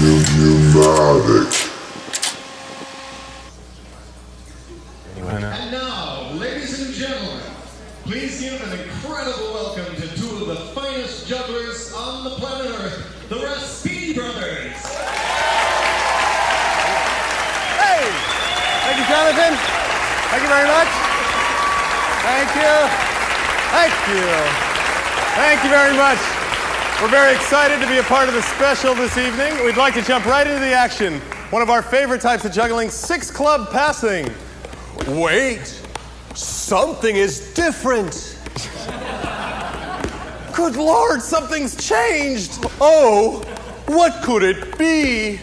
U-matic. And now, ladies and gentlemen, please give an incredible welcome to two of the finest jugglers on the planet Earth, the Raspini Brothers. Hey! Thank you, Jonathan. Thank you very much. Thank you. Thank you. Thank you very much. We're very excited to be a part of the special this evening. We'd like to jump right into the action. One of our favorite types of juggling, six-club passing. Wait, something is different. Good Lord, something's changed. Oh, what could it be?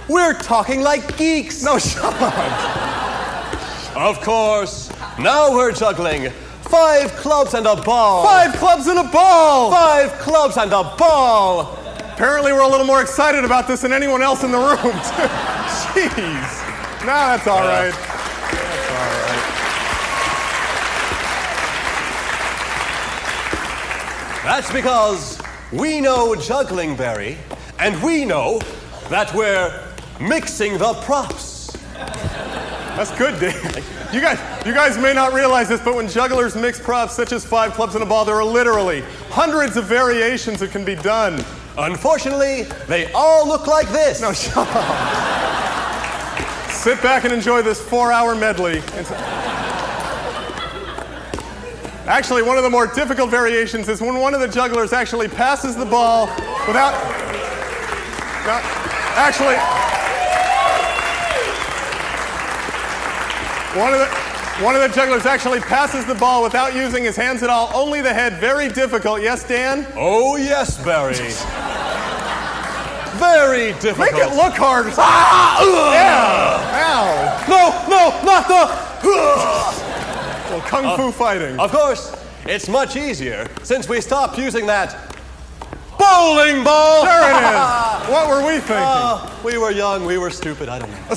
We're talking like geeks. No, shut up. Of course. Now we're juggling 5 clubs and a ball. 5 clubs and a ball. 5 clubs and a ball. Apparently we're a little more excited about this than anyone else in the room. Jeez. No, that's all right. That's all right. That's because we know juggling, Barry, and we know that we're mixing the props. That's good, Dave. You guys may not realize this, but when jugglers mix props such as 5 clubs and a ball, there are literally hundreds of variations that can be done. Unfortunately, they all look like this. No, shut up. Sit back and enjoy this 4-hour medley. Actually, one of the more difficult variations is when one of the jugglers actually passes the ball without... Actually... One of the jugglers actually passes the ball without using his hands at all, only the head. Very difficult. Yes, Dan? Oh, yes, Barry. Very difficult. Make it look hard. Ah! Yeah. Ow. No, not the... Well, kung fu fighting. Of course, it's much easier since we stopped using that bowling ball. There it is. What were we thinking? We were young, we were stupid, I don't know.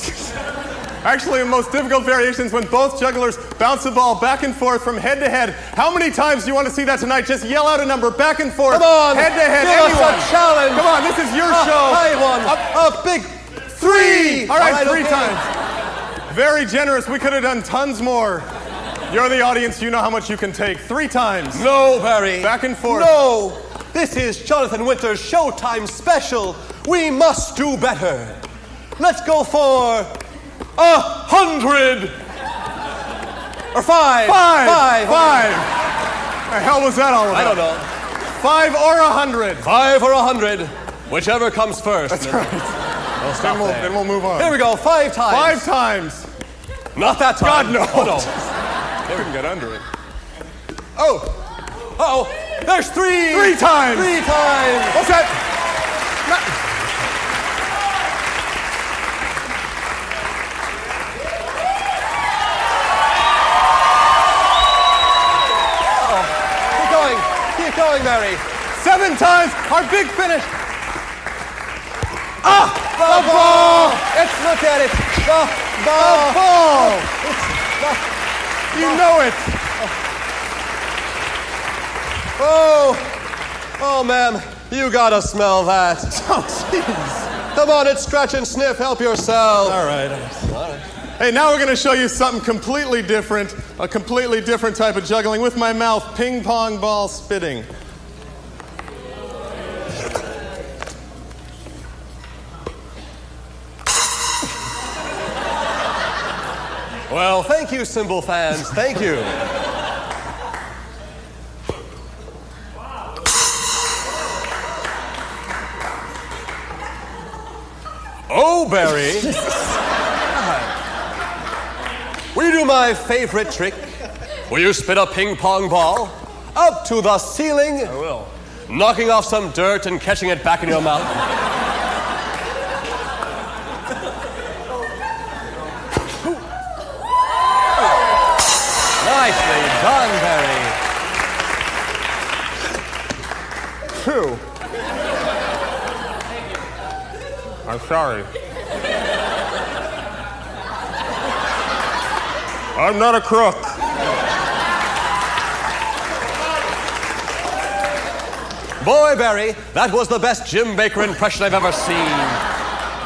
Actually, the most difficult variation is when both jugglers bounce the ball back and forth from head to head. How many times do you want to see that tonight? Just yell out a number, back and forth, come on, head to head. Give us a challenge. Come on, this is your show. High one. A big 3. All right, 3 times. Very generous. We could have done tons more. You're the audience. You know how much you can take. 3 times. No, Barry. Back and forth. No. This is Jonathan Winter's Showtime special. We must do better. Let's go for 100. Or 5. 5. The hell was that all about? I don't know. 5 or 100. 5 or 100. Whichever comes first. That's right. We'll stop there. Then we'll move on. Here we go. 5 times. 5 times. Not that time. God, no. Oh, no. They couldn't get under it. Oh. Uh-oh. There's 3. 3 times. 3 times. What's that? Keep going, Mary. 7 times. Our big finish. Ah! The ball. Let's look at it. The ball. You know it. Oh, ma'am, you gotta smell that. Oh, jeez. Come on, it's scratch and sniff. Help yourself. All right. Hey, now we're going to show you something completely different, a completely different type of juggling with my mouth, ping pong ball spitting. Well, thank you, cymbal fans. Thank you. Oh, Barry. Will you do my favorite trick? Will you spit a ping pong ball up to the ceiling? I will. Knocking off some dirt and catching it back in your mouth. Nicely done, Barry. Phew. I'm sorry. I'm not a crook. Boy, Barry, that was the best Jim Baker impression I've ever seen.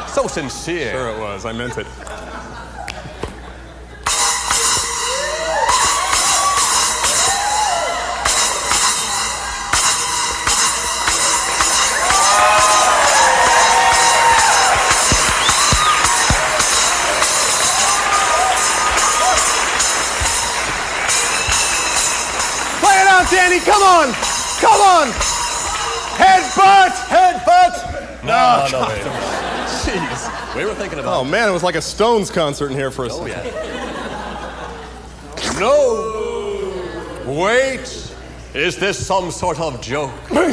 So sincere. Sure it was. I meant it. Play it out, Danny. Come on. Come on. Headbutt. Headbutt! No. Jeez. We were thinking about Oh, man, it was like a Stones concert in here for a Oh, second. yeah. No! Wait! Is this some sort of joke? Will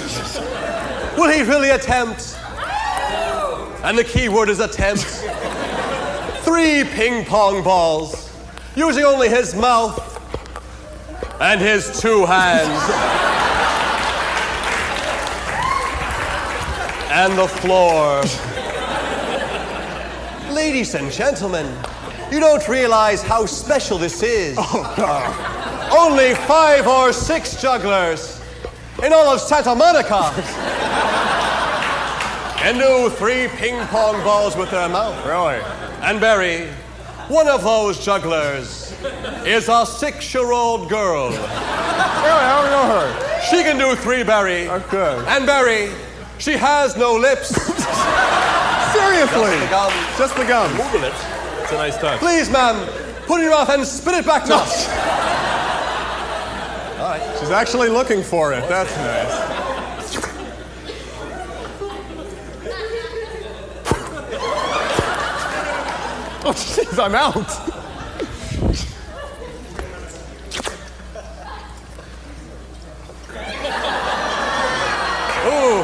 he really attempt? And the key word is attempt. 3 ping pong balls, using only his mouth and his 2 hands. And the floor. Ladies and gentlemen, you don't realize how special this is. Oh, God. Only 5 or 6 jugglers in all of Santa Monica can do 3 ping pong balls with their mouth. Really? And Barry, one of those jugglers is a 6-year-old girl. Really? How do you know her? She can do 3, Barry. Okay. And Barry, she has no lips. Seriously? Just the gum. Just the gum. Moving it. It's a nice touch. Please, ma'am, put it in your mouth and spit it back to us. All right. She's actually looking for it. That's nice. Oh, jeez, I'm out. Ooh,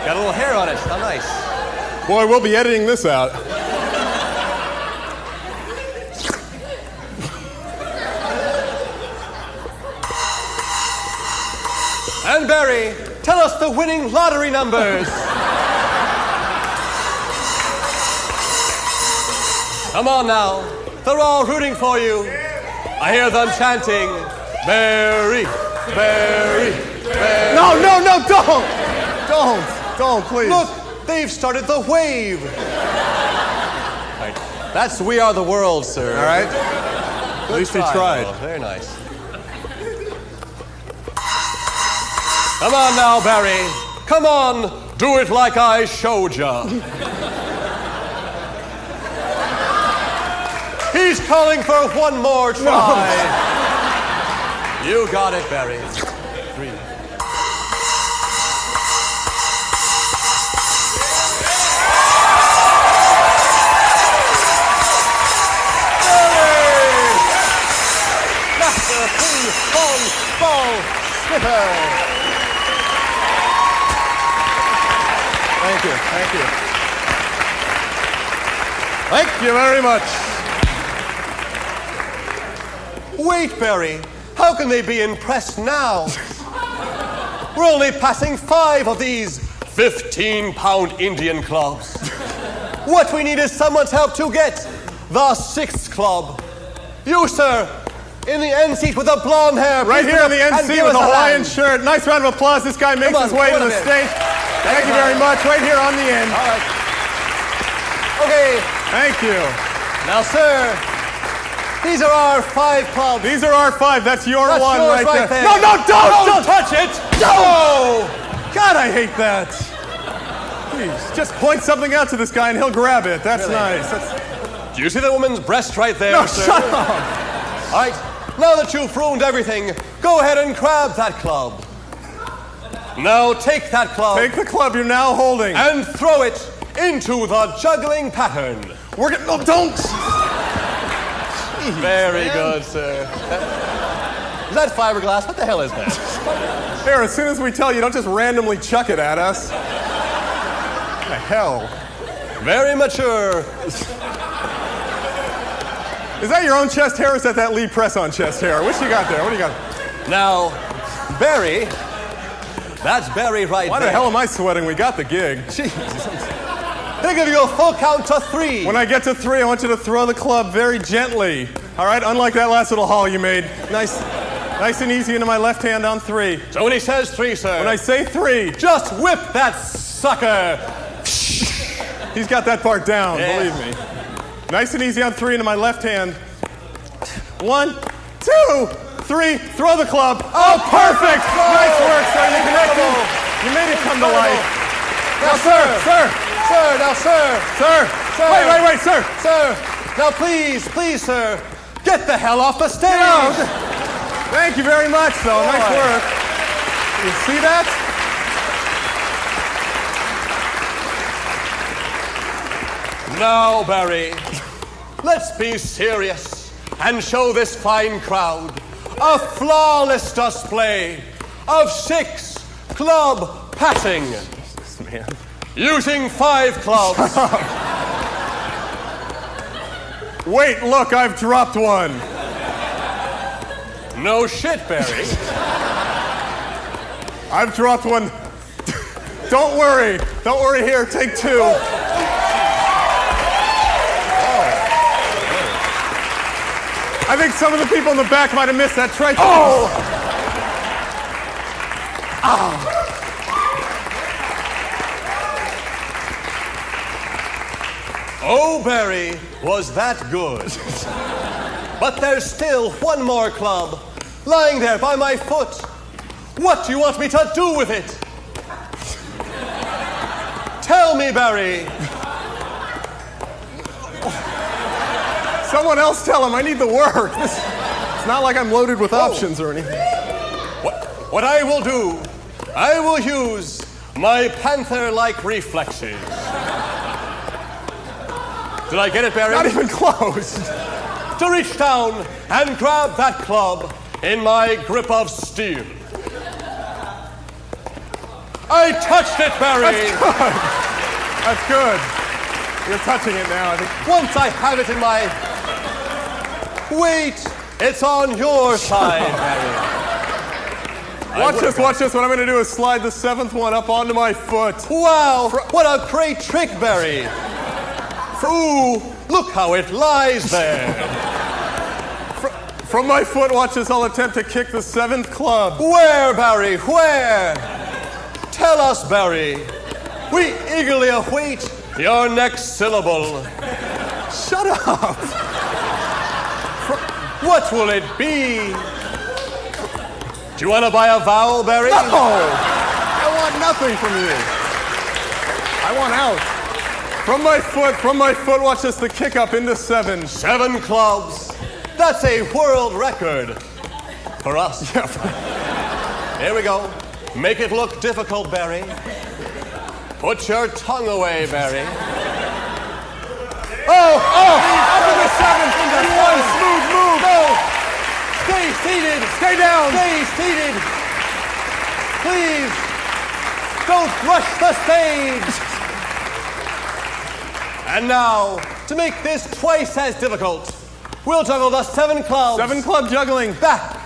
got a little hair on it. How nice. Boy, we'll be editing this out. And Barry, tell us the winning lottery numbers. Come on now. They're all rooting for you. I hear them chanting, Barry, Barry, Barry. No, don't, please. Look, they've started the wave. Right. That's We Are the World, sir. All right. Good At least he try, tried. though. Very nice. Come on now, Barry. Come on, do it like I showed ya. He's calling for one more try. You got it, Barry. 3. Master ping pong ball skipper. Thank you. Thank you very much. Wait, Barry. How can they be impressed now? We're only passing 5 of these 15-pound Indian clubs. What we need is someone's help to get the 6th club. You, sir, in the end seat with the blonde hair. Right here in the and NC give with us a Hawaiian hand. shirt. Nice round of applause. This guy makes Come on, his way go to on the a bit. stage. Thank you very much. Right here on the end. All right. Okay. Thank you. Now, sir, these are our 5 clubs. These are our 5. That's your That's one yours right there. No, don't touch it. No! God, I hate that. Please, just point something out to this guy and he'll grab it. That's Really? nice. Do you see the woman's breast right there, No, sir? shut up. All right. Now that you've ruined everything, go ahead and grab that club. Now take that club. Take the club you're now holding. And throw it into the juggling pattern. We're gonna. No, don't. Very good, sir. Is that fiberglass? What the hell is that? Here, as soon as we tell you, don't just randomly chuck it at us. What the hell? Very mature. Is that your own chest hair or is that Lee press-on chest hair? What you got there? What do you got? Now, Barry, that's Barry right Why there. the hell am I sweating? We got the gig. Jeez. He'll give you a full count to 3. When I get to 3, I want you to throw the club very gently. All right? Unlike that last little haul you made. Nice. Nice and easy into my left hand on 3. So when he says 3, sir, When I say 3, just whip that sucker. he's got that part down, Yeah. believe me. Nice and easy on 3 into my left hand. 1, 2, 3, throw the club. Oh, perfect! Nice work, sir. You connected. You made it come to life. Now, sir. Now, sir. Wait, sir. Sir, now please, sir, get the hell off the stage. No. Thank you very much, though. Nice Boy. work. You see that? Now, Barry, let's be serious and show this fine crowd a flawless display of 6 club passing. Man. Using 5 clubs. Wait, look, I've dropped one. No shit, Barry. I've dropped one. Don't worry. Here, take 2. I think some of the people in the back might have missed that try. Oh, Barry, was that good? But there's still one more club lying there by my foot. What do you want me to do with it? Tell me, Barry. Someone else tell him I need the work. It's not like I'm loaded with options or anything. What I will do, I will use my panther-like reflexes. Did I get it, Barry? Not even close. To reach down and grab that club in my grip of steel. I touched it, Barry. That's good. You're touching it now, I think. Once I have it in my... Wait, it's on your side, Barry. Watch this. What I'm going to do is slide the 7th one up onto my foot. Wow, what a great trick, Barry. Ooh, look how it lies there. From my foot, watch this. I'll attempt to kick the 7th club. Where, Barry, where? Tell us, Barry. We eagerly await your next syllable. Shut up. What will it be? Do you want to buy a vowel, Barry? No! I want nothing from you. I want out. From my foot, watch this, the kick up into 7. 7 clubs. That's a world record for us. Here we go. Make it look difficult, Barry. Put your tongue away, Barry. Oh! Up to the 7th. That's one smooth move. No! Stay seated. Stay down. Stay seated. Please, don't rush the stage. And now, to make this twice as difficult, we'll juggle the 7 clubs. 7 club juggling. Back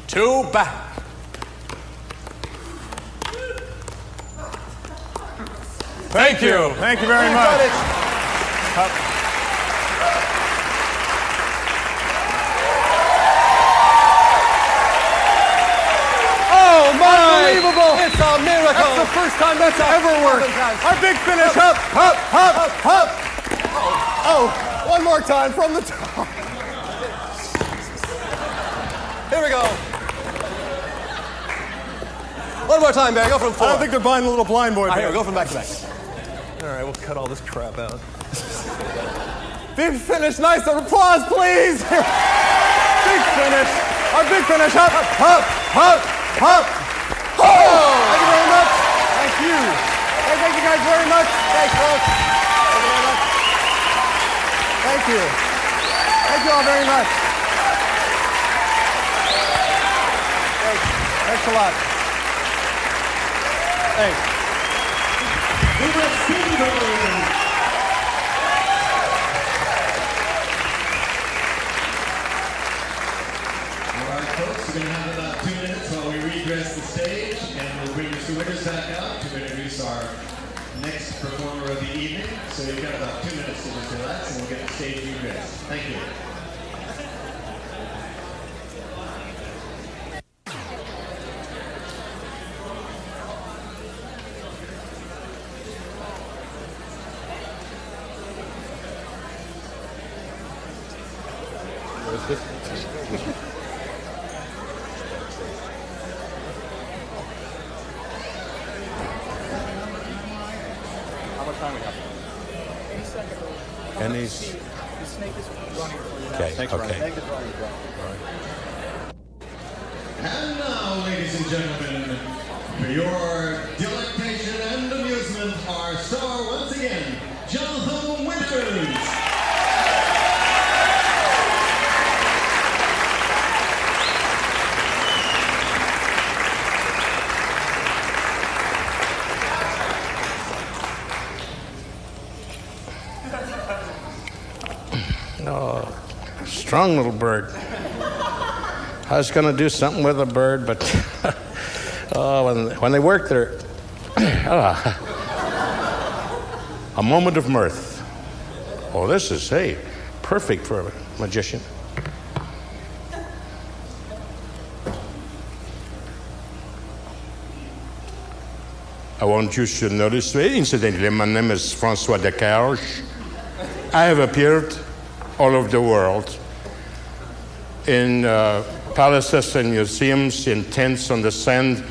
to back. Thank you. Thank you very You've much. done it. Oh my! Unbelievable. It's a miracle. That's the first time that's ever worked. Our big finish. Up. Oh, one more time from the top. Here we go. One more time, Barry. Go from 4. I don't think they're buying the little blind boy. Here, go from back to back. All right, we'll cut all this crap out. Big finish, nice applause, please. Big finish. Our big finish. Up. Oh! Thank you very much. Thank you. Hey, thank you guys very much. Thanks, folks. Thank you very much. Thank you. Thank you all very much. Thanks a lot. Thanks. All right, folks, we're going to have about 2 minutes while we redress the stage, and we'll bring the swimmers back out to introduce our next performer of the evening. So you've got about 2 minutes to just relax, and we'll get the stage redressed. Thank you. much time we have? And he's... The snake is running for you. Okay, Thanks, okay. Ryan. And now, ladies and gentlemen, for your delectation and amusement, our star once again, Jonathan Winters. Oh, strong little bird. I was going to do something with a bird, but when they work there, a moment of mirth. Oh, this is, hey, perfect for a magician. I want you to notice, incidentally, my name is François Descartes. I have appeared all over the world in palaces and museums, in tents on the sand,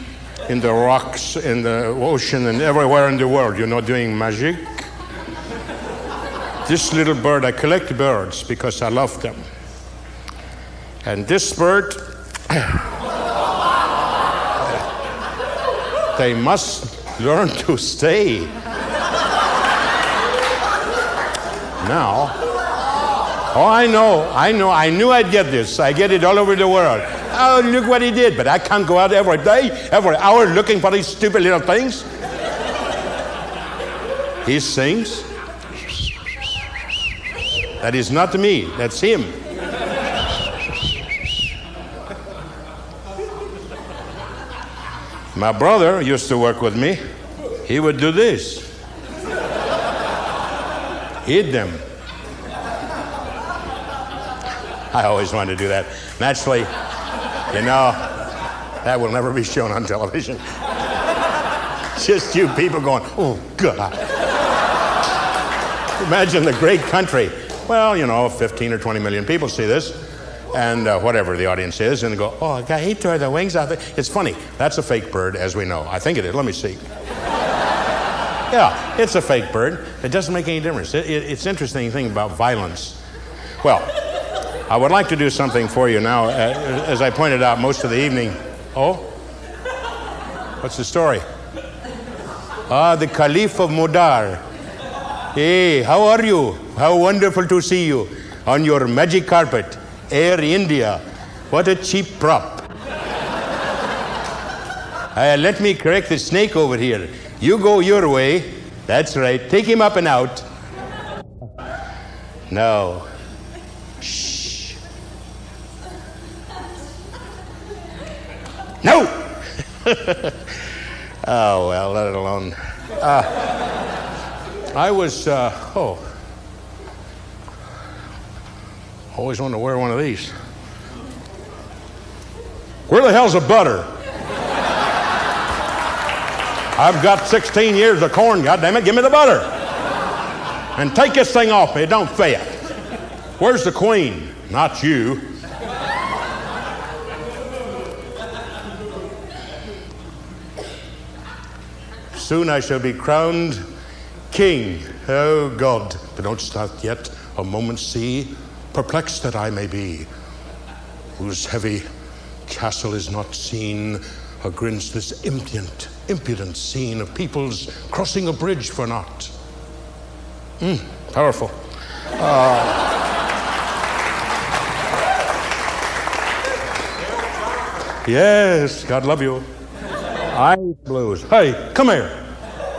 in the rocks, in the ocean, and everywhere in the world, doing magic. This little bird, I collect birds because I love them. And this bird, they must learn to stay. Now, oh, I knew I'd get this. I get it all over the world. Oh, look what he did. But I can't go out every day, every hour looking for these stupid little things. He sings. That is not me, that's him. My brother used to work with me. He would do this. Eat them. I always wanted to do that. Naturally, that will never be shown on television. Just you people going, oh, God. Imagine the great country. Well, 15 or 20 million people see this, and whatever the audience is, and they go, oh, God, he tore the wings out. It's funny. That's a fake bird, as we know. I think it is. Let me see. Yeah, it's a fake bird. It doesn't make any difference. It's interesting thing about violence. Well, I would like to do something for you now. As I pointed out most of the evening. Oh? What's the story? The Caliph of Modar. Hey, how are you? How wonderful to see you on your magic carpet, Air India. What a cheap prop. Let me correct the snake over here. You go your way. That's right. Take him up and out. No. Shh. No! Oh, well, let it alone. I was, always wanted to wear one of these. Where the hell's the butter? I've got 16 years of corn, goddammit, give me the butter. And take this thing off me, it don't fit. Where's the queen? Not you. Soon I shall be crowned king. Oh God, but don't start yet. A moment see, perplexed that I may be, whose heavy castle is not seen against this impudent scene of peoples crossing a bridge for naught. Powerful. Yes, God love you. Eyes blues. Hey, come here.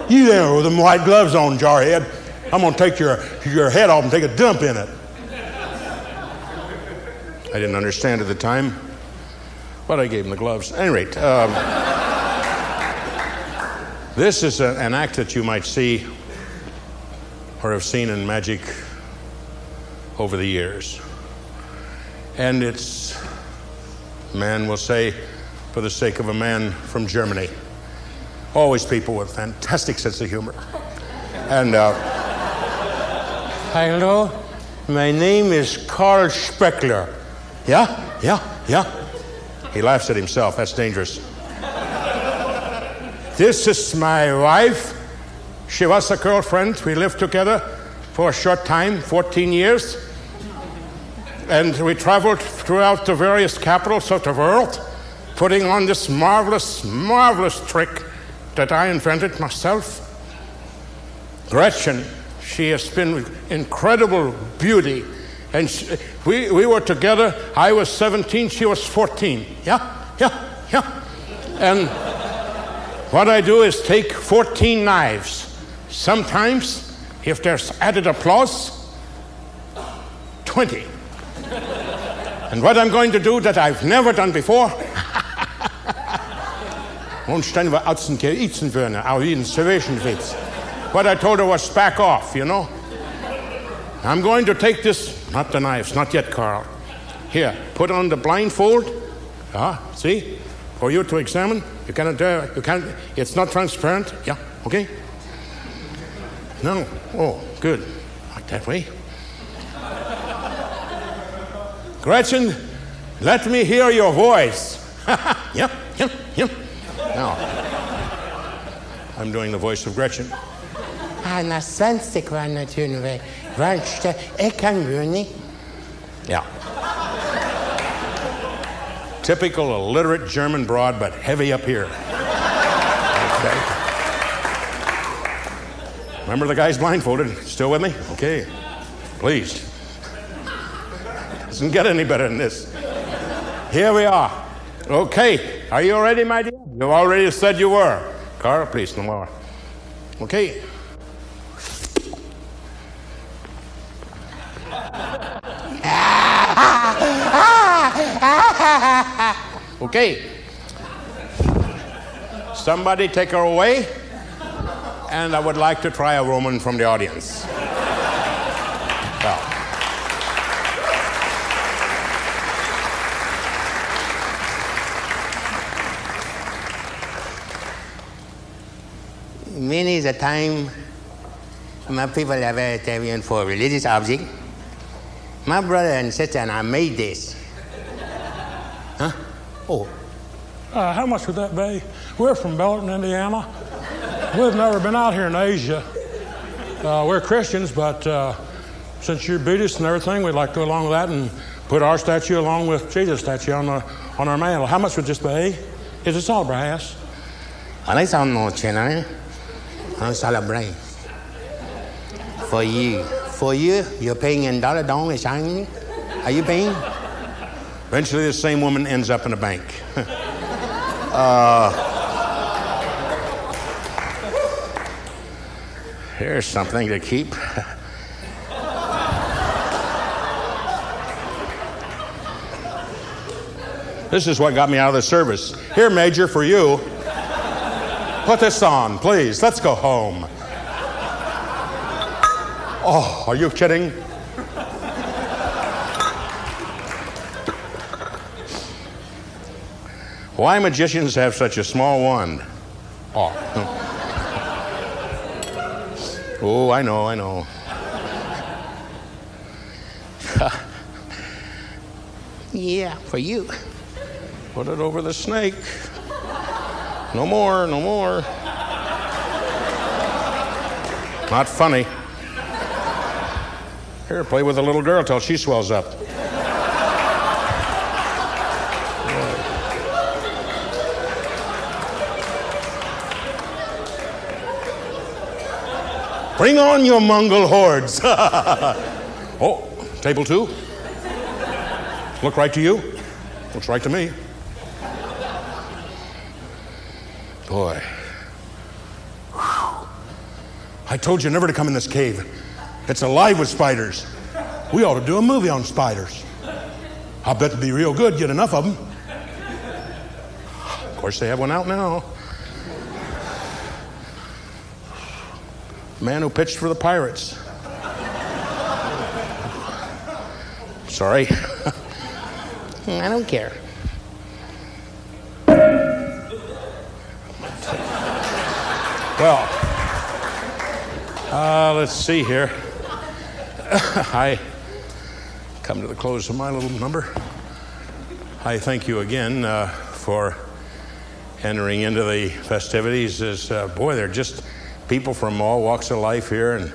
You there with them white gloves on, jarhead. I'm going to take your head off and take a dump in it. I didn't understand at the time, but I gave him the gloves. At any rate, this is an act that you might see or have seen in magic over the years. And it's, man will say, for the sake of a man from Germany. Always people with fantastic sense of humor. And, hello, my name is Karl Speckler. Yeah. He laughs at himself. That's dangerous. This is my wife. She was a girlfriend. We lived together for a short time, 14 years. And we traveled throughout the various capitals of the world, putting on this marvelous, marvelous trick that I invented myself. Gretchen, she has been incredible beauty. And we were together. I was 17, she was 14. Yeah. And what I do is take 14 knives. Sometimes, if there's added applause, 20. And what I'm going to do that I've never done before, what I told her was back off, you know. I'm going to take this, not the knives, not yet, Carl. Here, put on the blindfold. See? For you to examine. You can't, it's not transparent. Yeah, okay? No. Oh, good. Not that way. Gretchen, let me hear your voice. Yep. Now, I'm doing the voice of Gretchen. Na svenska kvarnaturen värsta ekanruni. Yeah. Typical illiterate German broad, but heavy up here. Okay. Remember the guy's blindfolded. Still with me? Okay. Please. Doesn't get any better than this. Here we are. Okay. Are you ready, my dear? You already said you were. Carl, please, no more. Okay. Okay. Somebody take her away. And I would like to try a Roman from the audience. Well. Many is a time my people are vegetarian for religious object. My brother and sister and I made this. Huh? Oh. How much would that be? We're from Belton, Indiana. We've never been out here in Asia. We're Christians, but since you're Buddhist and everything, we'd like to go along with that and put our statue along with Jesus' statue on our mantle. How much would this be? Is it all brass? I don't know, China. I celebrate. For you, you're paying in dollar dong, Chinese. Are you paying? Eventually, the same woman ends up in a bank. Here's something to keep. This is what got me out of the service. Here, Major, for you. Put this on, please. Let's go home. Oh, are you kidding? Why magicians have such a small wand? Oh, I know. Yeah, for you. Put it over the snake. No more. Not funny. Here, play with the little girl till she swells up. Bring on your Mongol hordes. Oh, table 2. Look right to you. Looks right to me. Boy. Whew. I told you never to come in this cave. It's alive with spiders. We ought to do a movie on spiders. I'll bet it'd be real good, get enough of them. Of course, they have one out now. Man who pitched for the Pirates. Sorry. I don't care. Well, let's see here. I come to the close of my little number. I thank you again for entering into the festivities. Boy, they're just people from all walks of life here, and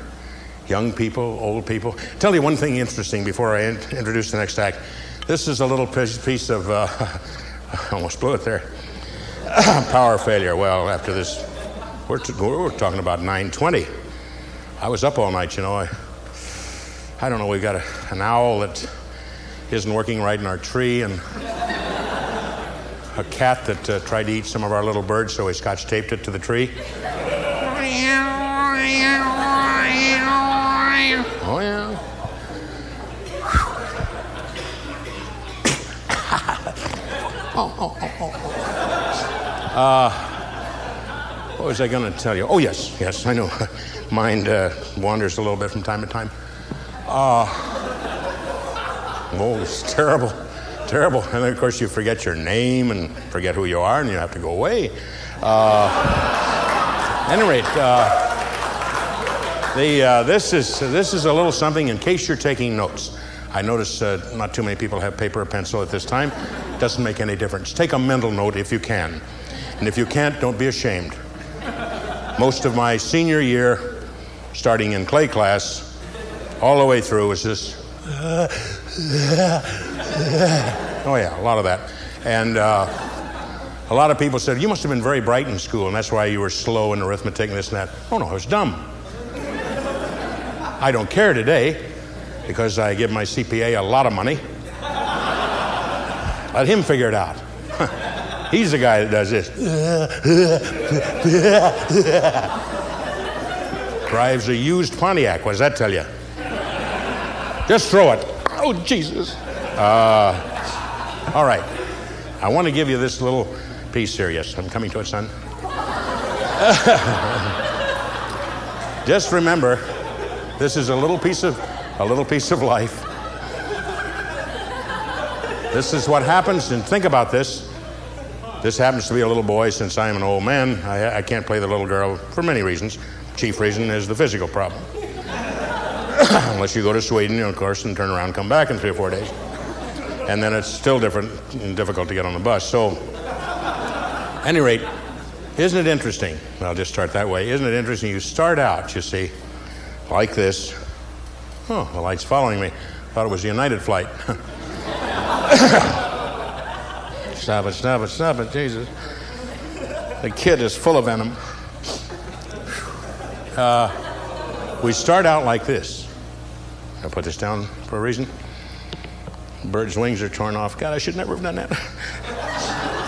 young people, old people. Tell you one thing interesting before I introduce the next act. This is a little piece of, I almost blew it there, power failure. Well, after this, we're talking about 9:20. I was up all night, you know. I don't know, we've got an owl that isn't working right in our tree, and a cat that tried to eat some of our little birds, so we scotch taped it to the tree. Oh, yeah. What was I going to tell you? Oh, yes, I know. Mind wanders a little bit from time to time. It's terrible. And then, of course, you forget your name and forget who you are, and you have to go away. At any rate, this is a little something in case you're taking notes. I notice not too many people have paper or pencil at this time. It doesn't make any difference. Take a mental note if you can. And if you can't, don't be ashamed. Most of my senior year, starting in clay class, all the way through was this. Oh yeah, a lot of that. And a lot of people said, you must have been very bright in school, and that's why you were slow in arithmetic and this and that. Oh no, I was dumb. I don't care today, because I give my CPA a lot of money. Let him figure it out. He's the guy that does this. Drives a used Pontiac. What does that tell you? Just throw it. Oh, Jesus. All right. I want to give you this little piece here. Yes, I'm coming to it, son. Just remember, this is a little piece of life. This is what happens, and think about this. This happens to be a little boy. Since I am an old man, I can't play the little girl for many reasons. Chief reason is the physical problem. Unless you go to Sweden, of course, and turn around and come back in 3 or 4 days. And then it's still different and difficult to get on the bus. So, at any rate, isn't it interesting? I'll just start that way. Isn't it interesting? You start out, you see, like this. Oh, the light's following me. Thought it was the United flight. Stop it, Jesus. The kid is full of venom. We start out like this. I'll put this down for a reason. Bird's wings are torn off. God, I should never have done that.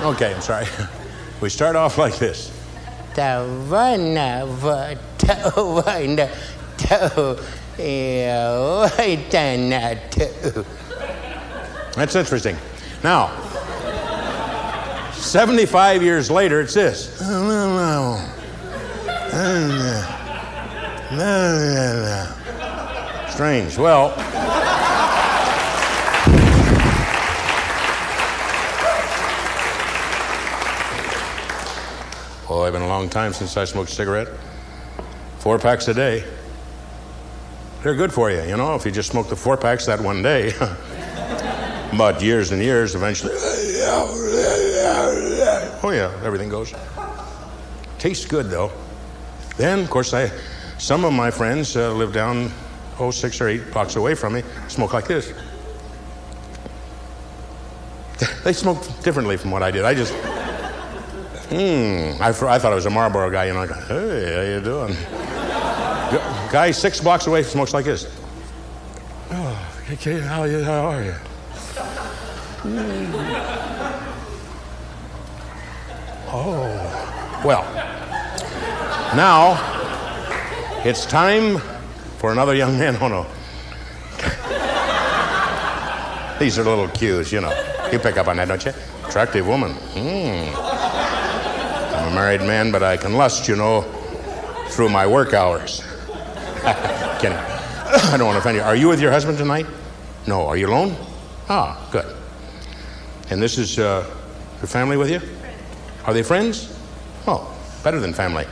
Okay, I'm sorry. We start off like this. That's interesting. Now, 75 years later, it's this. Strange. Well, it's been a long time since I smoked a cigarette. 4 packs a day. They're good for you, you know, if you just smoke the 4 packs that one day. But years and years, eventually, oh yeah, everything goes. Tastes good, though. Then, of course, some of my friends live down 6 or 8 blocks away from me, smoke like this. They smoke differently from what I did. I just, I thought I was a Marlboro guy, you know, like, hey, how you doing? Guy 6 blocks away smokes like this. Oh, okay, how are you? Oh, well, now it's time for another young man. Oh, no. These are little cues, you know. You pick up on that, don't you? Attractive woman. I'm a married man, but I can lust, you know, through my work hours. Kidding. I don't want to offend you. Are you with your husband tonight? No. Are you alone? Ah, good. And this is your family with you? Are they friends? Oh, better than family.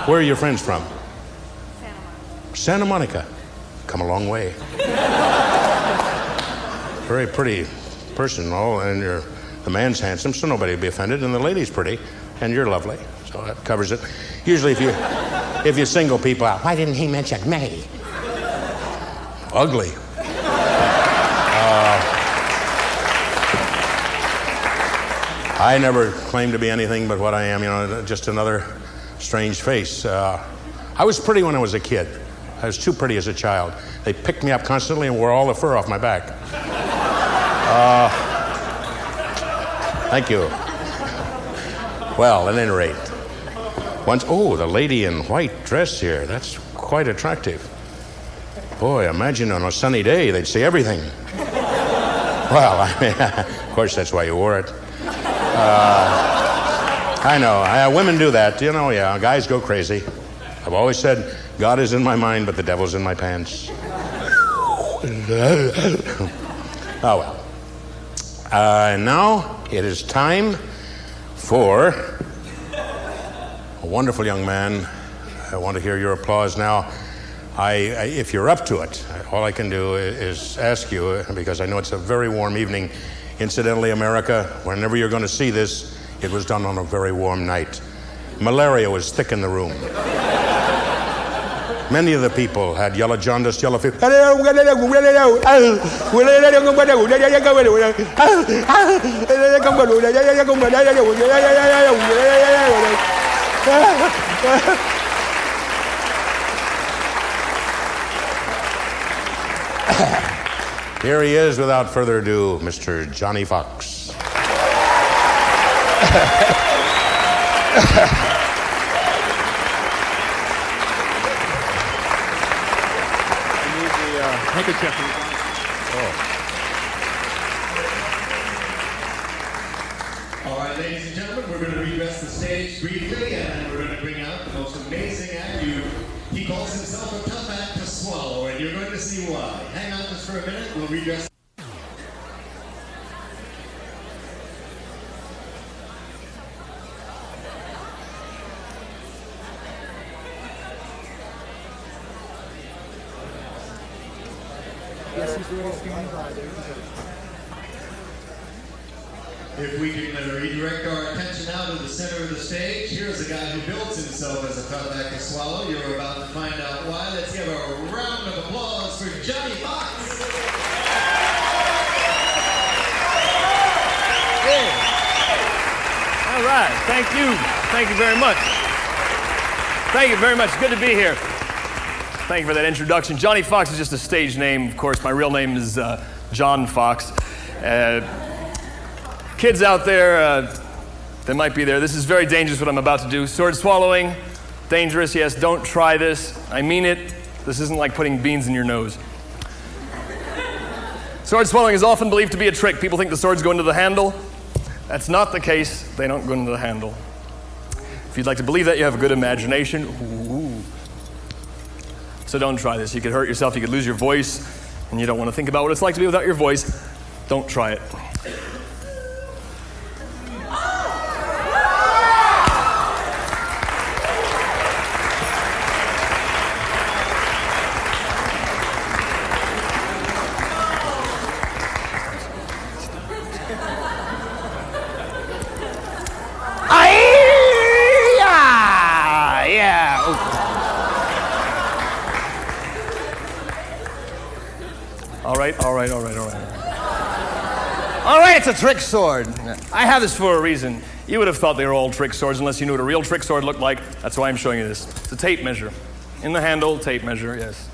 Where are your friends from? Santa Monica. Come a long way. Very pretty person, and the man's handsome, so nobody will be offended, and the lady's pretty, and you're lovely. So that covers it. Usually if you single people out, why didn't he mention me? Ugly. I never claimed to be anything but what I am, just another strange face. I was pretty when I was a kid. I was too pretty as a child. They picked me up constantly and wore all the fur off my back. Thank you. Well, at any rate, the lady in white dress here, that's quite attractive. Boy, imagine on a sunny day, they'd see everything. Well, I mean, of course, that's why you wore it. I know, women do that, yeah, guys go crazy. I've always said, God is in my mind, but the devil's in my pants. Oh, well. And now it is time for a wonderful young man. I want to hear your applause now. If you're up to it, all I can do is ask you, because I know it's a very warm evening. Incidentally, America, whenever you're going to see this, it was done on a very warm night. Malaria was thick in the room. Many of the people had yellow jaundice, yellow fever. Here he is, without further ado, Mr. Johnny Fox. Handkerchief. All right, ladies and gentlemen, we're going to redress the stage briefly, and we're going to bring out the most amazing act. He calls himself a tough act to swallow, and you're going to see why. Hang on just for a minute, we'll redress. If we can redirect our attention now to the center of the stage, here's a guy who builds himself as a tough act to swallow. You're about to find out why. Let's give a round of applause for Johnny Fox. Yeah. All right, thank you. Thank you very much. Thank you very much. Good to be here. Thank you for that introduction. Johnny Fox is just a stage name. Of course, my real name is John Fox. Kids out there that might be there, this is very dangerous what I'm about to do. Sword swallowing, dangerous, yes, don't try this. I mean it. This isn't like putting beans in your nose. Sword swallowing is often believed to be a trick. People think the swords go into the handle. That's not the case. They don't go into the handle. If you'd like to believe that, you have a good imagination. Ooh. So don't try this. You could hurt yourself, you could lose your voice, and you don't want to think about what it's like to be without your voice. Don't try it. All right, it's a trick sword. I have this for a reason. You would have thought they were all trick swords unless you knew what a real trick sword looked like. That's why I'm showing you this. It's a tape measure. In the handle, tape measure, yes.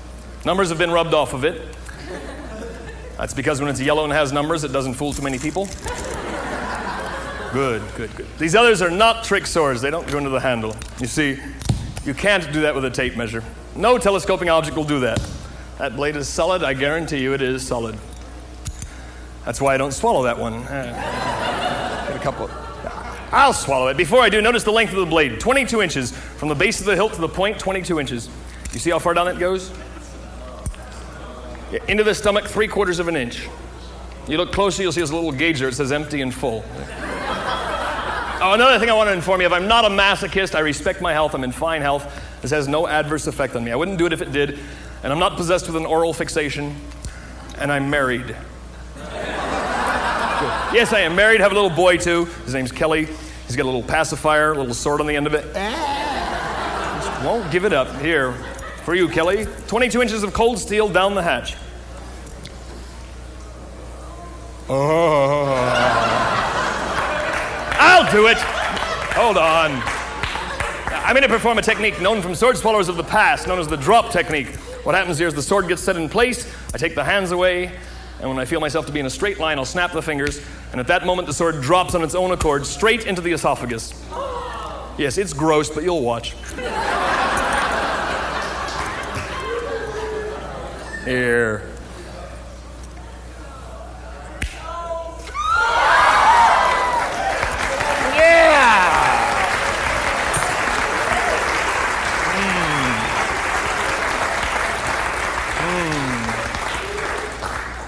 Numbers have been rubbed off of it. That's because when it's yellow and has numbers, it doesn't fool too many people. Good. These others are not trick swords. They don't go into the handle. You see, you can't do that with a tape measure. No telescoping object will do that. That blade is solid. I guarantee you it is solid. That's why I don't swallow that one. Get a couple. I'll swallow it. Before I do, notice the length of the blade. 22 inches. From the base of the hilt to the point, 22 inches. You see how far down it goes? Yeah, into the stomach, 3/4 of an inch. You look closer, you'll see this little gauge there. It says empty and full. Oh, another thing I want to inform you of. I'm not a masochist. I respect my health. I'm in fine health. This has no adverse effect on me. I wouldn't do it if it did. And I'm not possessed with an oral fixation. And I'm married. Yes, I am married, have a little boy too. His name's Kelly. He's got a little pacifier, a little sword on the end of it. Just won't give it up. Here, for you, Kelly. 22 inches of cold steel down the hatch. Oh. I'll do it. Hold on. I'm going to perform a technique known from sword swallowers of the past, known as the drop technique. What happens here is the sword gets set in place, I take the hands away, and when I feel myself to be in a straight line, I'll snap the fingers, and at that moment the sword drops on its own accord straight into the esophagus. Yes, it's gross, but you'll watch. Here.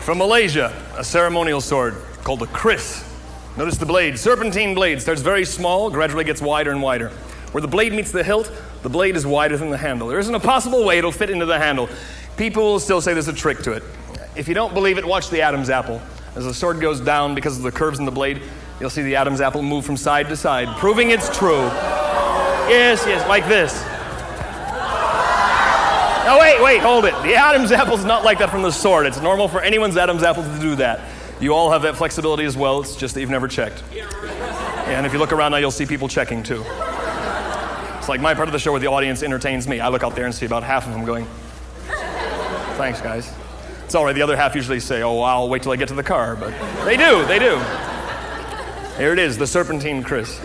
From Malaysia, a ceremonial sword called a kris. Notice the blade, serpentine blade, starts very small, gradually gets wider and wider. Where the blade meets the hilt, the blade is wider than the handle. There isn't a possible way it'll fit into the handle. People will still say there's a trick to it. If you don't believe it, watch the Adam's apple. As the sword goes down because of the curves in the blade, you'll see the Adam's apple move from side to side, proving it's true. Yes, like this. Now wait, hold it. The Adam's apple's not like that from the sword. It's normal for anyone's Adam's apple to do that. You all have that flexibility as well, it's just that you've never checked. And if you look around now, you'll see people checking too. It's like my part of the show where the audience entertains me. I look out there and see about half of them going, thanks guys. It's all right, the other half usually say, oh, I'll wait till I get to the car, but they do. Here it is, the serpentine kris.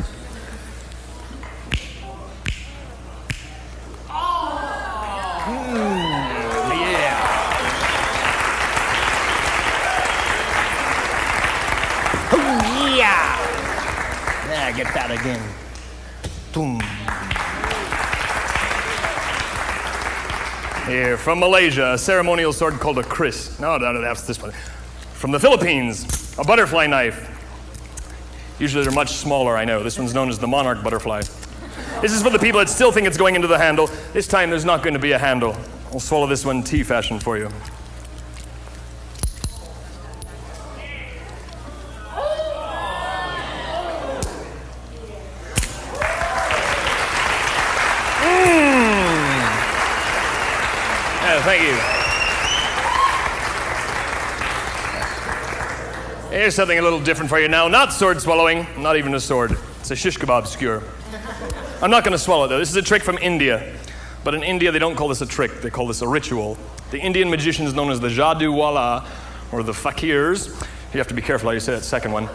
Get that again. Boom. Here, from Malaysia, a ceremonial sword called a kris. No, that's this one. From the Philippines, a butterfly knife. Usually they're much smaller, I know. This one's known as the monarch butterfly. This is for the people that still think it's going into the handle. This time there's not going to be a handle. I'll swallow this one tea fashion for you. Thank you. Here's something a little different for you now. Not sword swallowing, not even a sword. It's a shish kebab skewer. I'm not going to swallow it though. This is a trick from India. But in India, they don't call this a trick. They call this a ritual. The Indian magicians known as the Jadoo-wala, or the fakirs. You have to be careful how you say that second one.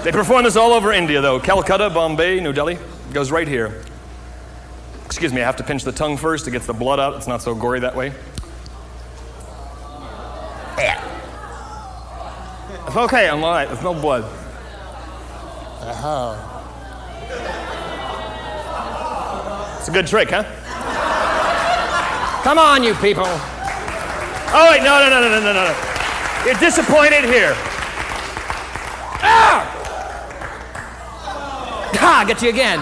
They perform this all over India though. Calcutta, Bombay, New Delhi. It goes right here. Excuse me, I have to pinch the tongue first. It gets the blood out. It's not so gory that way. It's okay, I'm all right. There's no blood. It's a good trick, huh? Come on, you people. Oh, wait, no. You're disappointed here. Ah! Ha! Get you again.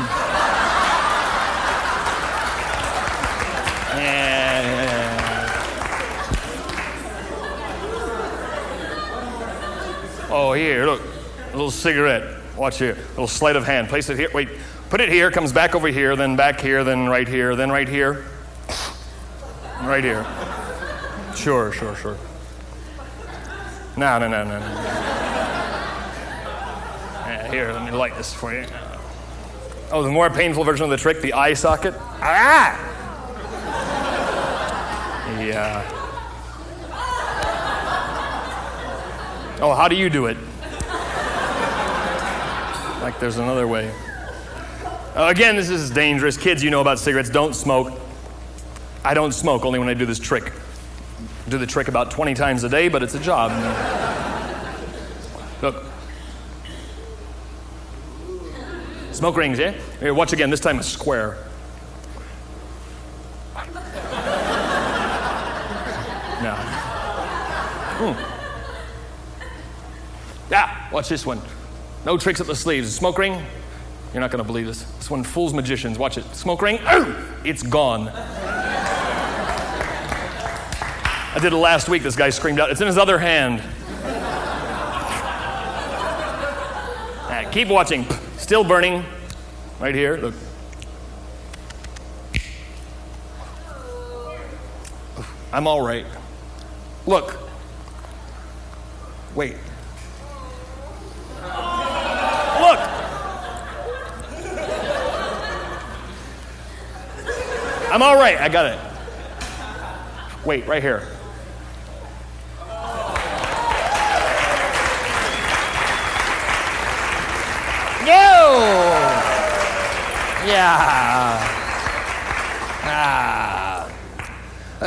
Oh, here, look. A little cigarette. Watch here. A little sleight of hand. Place it here. Wait. Put it here, comes back over here, then back here, then right here, then right here. Right here. Sure. No. Here, let me light this for you. Oh, the more painful version of the trick, the eye socket. Ah! Yeah. Oh, how do you do it? Like there's another way. Again, this is dangerous. Kids, you know about cigarettes. Don't smoke. I don't smoke, only when I do this trick. I do the trick about 20 times a day, but it's a job. Look. Smoke rings, yeah? Here, watch again. This time a square. No. Yeah, watch this one. No tricks up the sleeves. Smoke ring. You're not going to believe this. This one fools magicians. Watch it. Smoke ring. It's gone. I did it last week. This guy screamed out. It's in his other hand. Keep watching. Still burning. Right here. Look. I'm all right. Look. Wait. Look. I'm all right. I got it. Wait, right here. Yeah.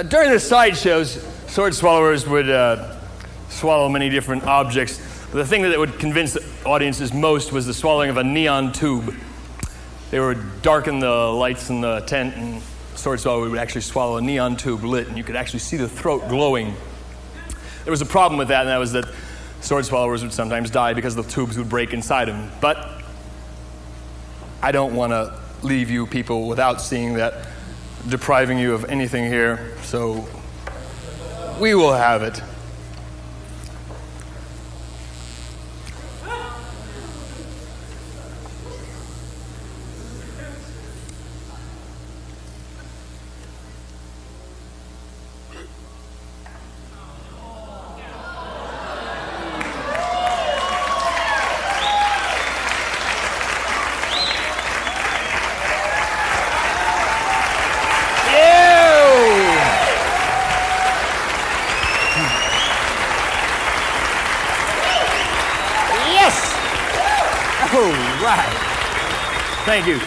During the sideshows, sword swallowers would swallow many different objects. But the thing that would convince the audiences most was the swallowing of a neon tube. They would darken the lights in the tent, and sword swallower would actually swallow a neon tube lit, and you could actually see the throat glowing. There was a problem with that, and that was that sword swallowers would sometimes die because the tubes would break inside them. But I don't want to leave you people without seeing that, depriving you of anything here, so we will have it. Thank you.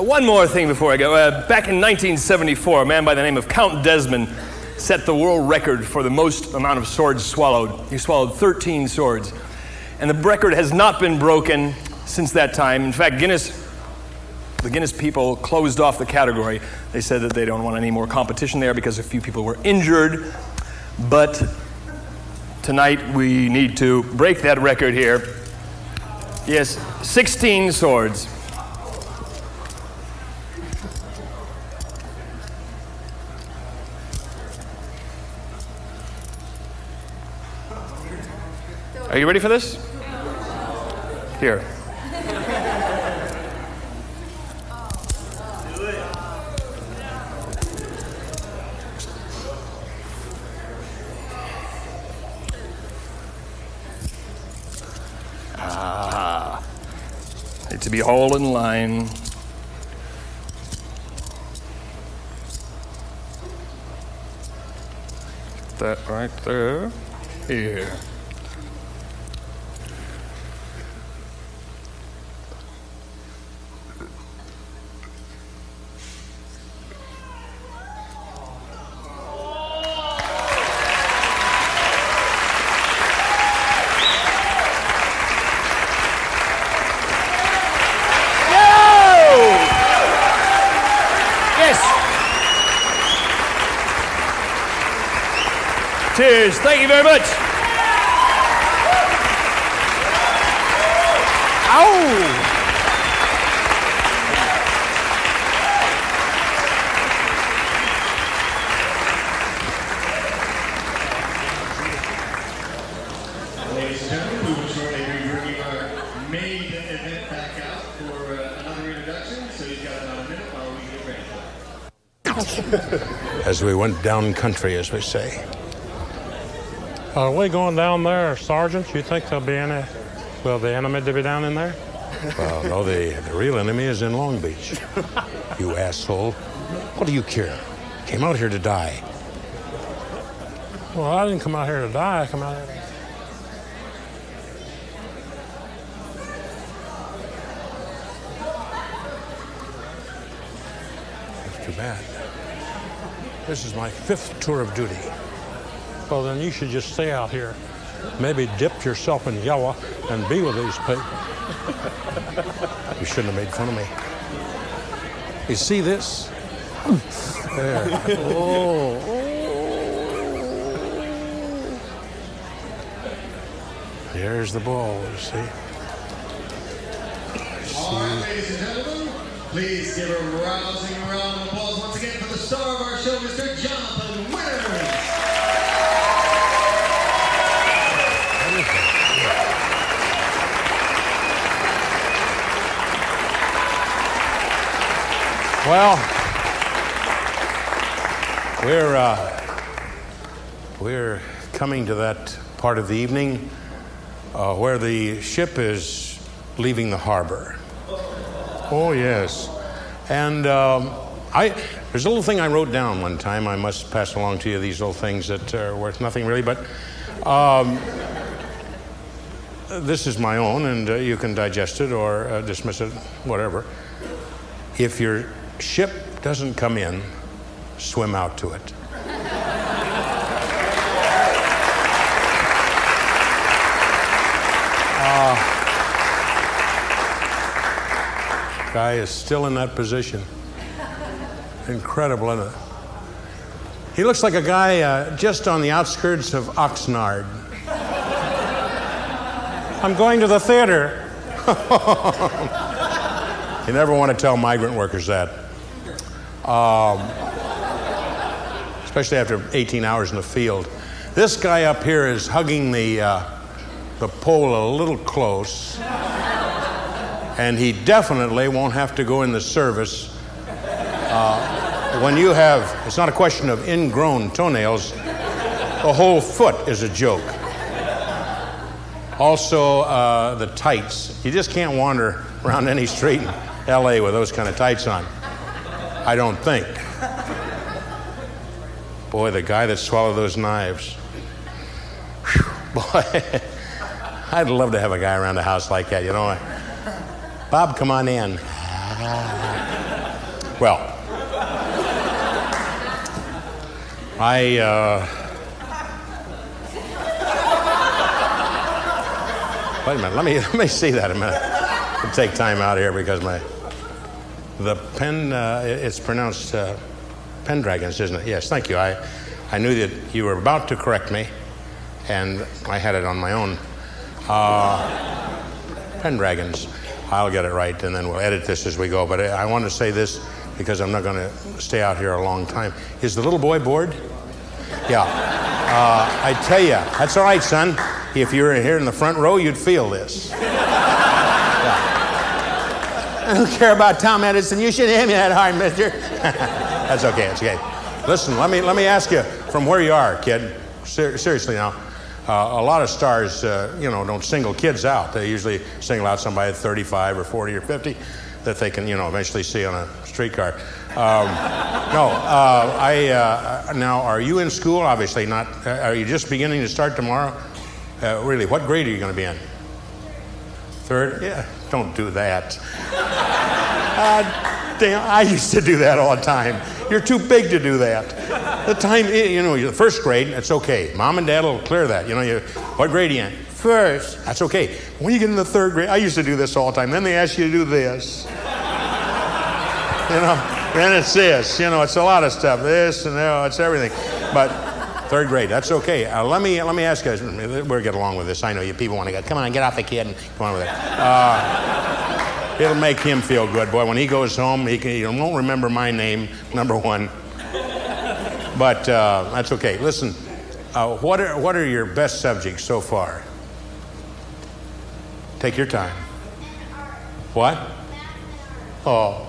One more thing before I go. Back in 1974, a man by the name of Count Desmond set the world record for the most amount of swords swallowed. He swallowed 13 swords. And the record has not been broken since that time. In fact, the Guinness people closed off the category. They said that they don't want any more competition there because a few people were injured. But tonight we need to break that record here. Yes, 16 swords. Are you ready for this? Here. Need to be all in line. That right there. Here. Cheers. Thank you very much. Ow! Ladies and gentlemen, we will shortly be bringing our main event back out for another introduction, so you've got about a minute while we get ready. As we went down country, as we say. Are we going down there, Sergeant? You think there'll be any? Will the enemy be down in there? Well, no, the real enemy is in Long Beach. You asshole. What do you care? Came out here to die. Well, I didn't come out here to die. I come out here to... That's too bad. This is my 5th tour of duty. Well, then you should just stay out here. Maybe dip yourself in yellow and be with these people. You shouldn't have made fun of me. You see this? There. Oh. There's the ball, you see. All right, ladies and gentlemen, please give a rousing round of applause once again for the star of our show, Mr. Jonathan Winters. Well, we're coming to that part of the evening where the ship is leaving the harbor. Oh, yes. And there's a little thing I wrote down one time. I must pass along to you these little things that are worth nothing really, but this is my own, and you can digest it or dismiss it, whatever. If your ship doesn't come in, swim out to it. Guy is still in that position. Incredible, isn't it? He looks like a guy just on the outskirts of Oxnard. I'm going to the theater. You never want to tell migrant workers that. Especially after 18 hours in the field. This guy up here is hugging the pole a little close. And he definitely won't have to go in the service. When you have, it's not a question of ingrown toenails, the whole foot is a joke. Also, the tights. You just can't wander around any street in LA with those kind of tights on. I don't think. Boy, the guy that swallowed those knives. Whew, boy, I'd love to have a guy around the house like that, you know. Bob, come on in. Well, wait a minute, let me see that a minute. I'll take time out here because the pen, it's pronounced Pendragons, isn't it? Yes, thank you. I knew that you were about to correct me, and I had it on my own. Pendragons. I'll get it right, and then we'll edit this as we go. But I want to say this because I'm not going to stay out here a long time. Is the little boy bored? Yeah. I tell you, that's all right, son. If you were here in the front row, you'd feel this. Yeah. I don't care about Tom Edison. You shouldn't hit me that hard, mister. That's okay. It's okay. Listen, let me ask you from where you are, kid. Seriously now. A lot of stars, don't single kids out. They usually single out somebody at 35 or 40 or 50 that they can, eventually see on a streetcar. Now, are you in school? Obviously not. Are you just beginning to start tomorrow? Really, what grade are you going to be in? Third? Yeah, don't do that. Damn, I used to do that all the time. You're too big to do that. The time, the first grade, that's okay. Mom and Dad will clear that. What grade are you in? First. That's okay. When you get in the third grade, I used to do this all the time. Then they ask you to do this. Then it's this. It's a lot of stuff. This and it's everything. But third grade, that's okay. Let me ask you guys. We'll get along with this. I know you people want to go. Come on, get off the kid and come on with it. It'll make him feel good, boy. When he goes home, he won't remember my name, number one. But that's okay. Listen, what are your best subjects so far? Take your time. What? Oh.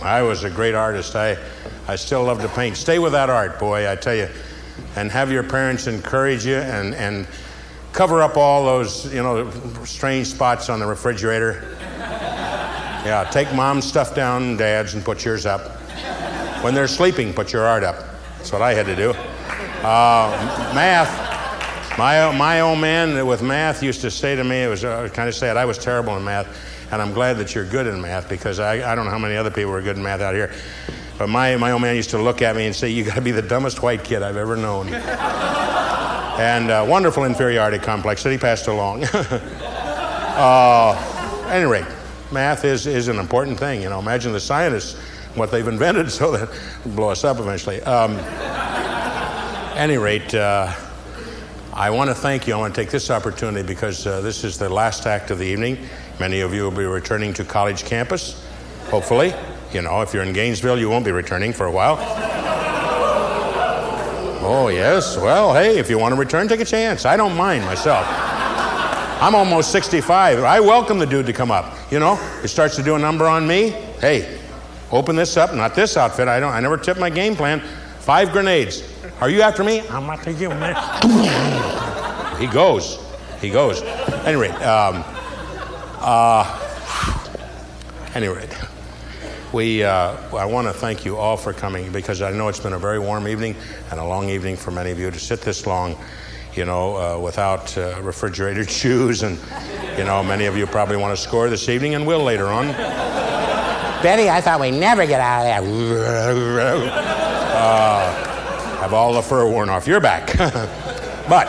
I was a great artist. I still love to paint. Stay with that art, boy, I tell you. And have your parents encourage you and cover up all those, strange spots on the refrigerator. Yeah, take mom's stuff down, dad's, and put yours up. When they're sleeping, put your art up. That's what I had to do. Math. My old man with math used to say to me, it was kind of sad, I was terrible in math, and I'm glad that you're good in math because I don't know how many other people are good in math out here. But my old man used to look at me and say, you got to be the dumbest white kid I've ever known. And wonderful inferiority complex that he passed along. At any rate, math is an important thing. Imagine the scientists, what they've invented so that it'll blow us up eventually. Any rate, I want to thank you. I want to take this opportunity because this is the last act of the evening. Many of you will be returning to college campus, hopefully. If you're in Gainesville, you won't be returning for a while. Oh, yes. Well, hey, if you want to return, take a chance. I don't mind myself. I'm almost 65. I welcome the dude to come up. He starts to do a number on me. Hey, open this up, not this outfit. I never tip my game plan. 5 grenades. Are you after me? I'm not taking him there. He goes. Anyway, I want to thank you all for coming because I know it's been a very warm evening and a long evening for many of you to sit this long, without refrigerated shoes. And, many of you probably want to score this evening and will later on. Betty, I thought we'd never get out of there. Have all the fur worn off your back. But,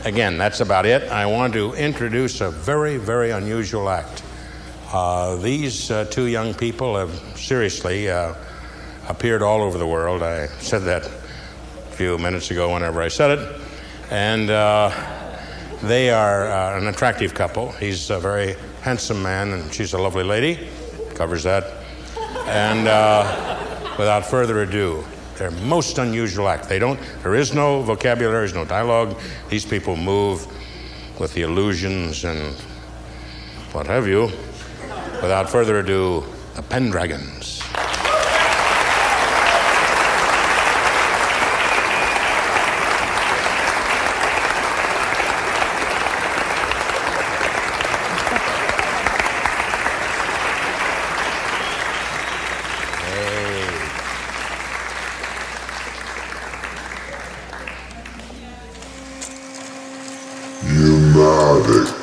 again, that's about it. I want to introduce a very, very unusual act. These 2 young people have seriously appeared all over the world. I said that a few minutes ago whenever I said it. And they are an attractive couple. He's a very handsome man, and she's a lovely lady. Covers that. And without further ado, their most unusual act. There is no vocabulary, there's no dialogue. These people move with the illusions and what have you. Without further ado, the Pendragons. U-matic.